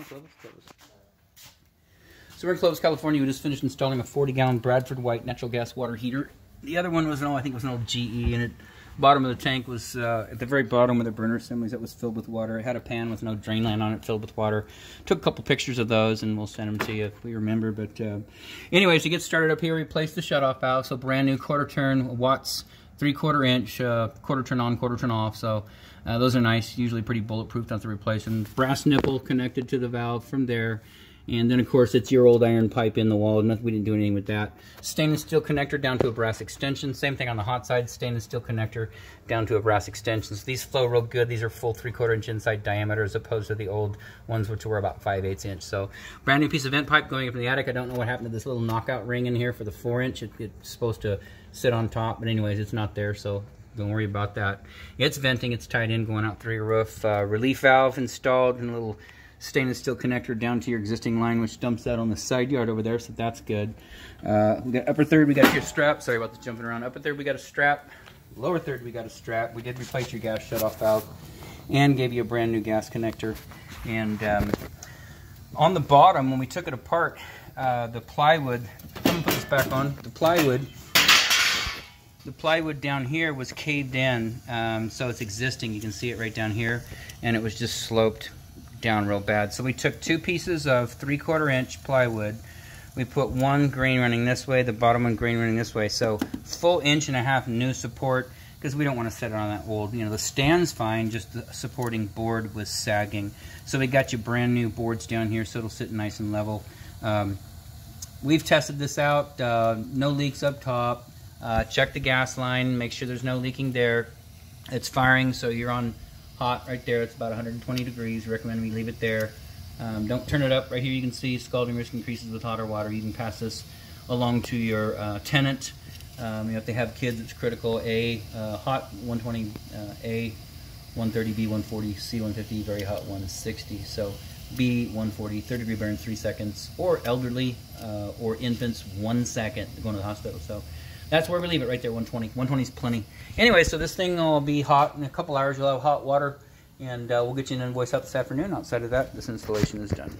Clovis? Clovis. So we're in Clovis, California. We just finished installing a 40-gallon Bradford White natural gas water heater. The other one was I think it was an old GE, and bottom of the tank was at the very bottom of the burner assemblies that was filled with water. It had a pan with no drain line on it filled with water. Took a couple pictures of those, and we'll send them to you if we remember. But anyways, to get started up here, we replaced the shutoff valve. So brand new quarter turn Watts, 3/4 inch, quarter turn on, quarter turn off. So those are nice, usually pretty bulletproof, not to replace them. Brass nipple connected to the valve from there. And then, of course, it's your old iron pipe in the wall. We didn't do anything with that. Stainless steel connector down to a brass extension. Same thing on the hot side, stainless steel connector down to a brass extension. So these flow real good. These are full 3/4 inch inside diameter as opposed to the old ones, which were about 5/8 inch. So brand new piece of vent pipe going up in the attic. I don't know what happened to this little knockout ring in here for the 4-inch. It's supposed to sit on top, but anyways, it's not there, so don't worry about that. It's venting. It's tied in, going out through your roof. Relief valve installed, and a little stainless steel connector down to your existing line, which dumps out on the side yard over there, so that's good. We got upper third, we got your strap. Sorry about the jumping around. Upper third, we got a strap. Lower third, we got a strap. We did replace your gas shutoff valve and gave you a brand new gas connector. And on the bottom, when we took it apart, the plywood, let me put this back on. The plywood down here was caved in, so it's existing. You can see it right down here, and it was just sloped down real bad. So we took 2 pieces of 3/4 inch plywood. We put one grain running this way, the bottom one grain running this way. So full 1.5 inch new support, because we don't want to set it on that old, the stand's fine, just the supporting board was sagging. So we got you brand new boards down here, so it'll sit nice and level. We've tested this out, no leaks up top. Check the gas line, make sure there's no leaking there. It's firing, so you're on hot right there. It's about 120 degrees. Recommend we leave it there. Don't turn it up. Right here you can see scalding risk increases with hotter water. You can pass this along to your tenant. If they have kids, it's critical. Hot 120, A 130, B 140, C 150, very hot 160. So B 140, 3rd degree burn 3 seconds, or elderly or infants 1 second going to the hospital. So that's where we leave it, right there, 120. 120 is plenty. Anyway, so this thing will be hot in a couple hours. You'll have hot water, and we'll get you an invoice out this afternoon. Outside of that, this installation is done.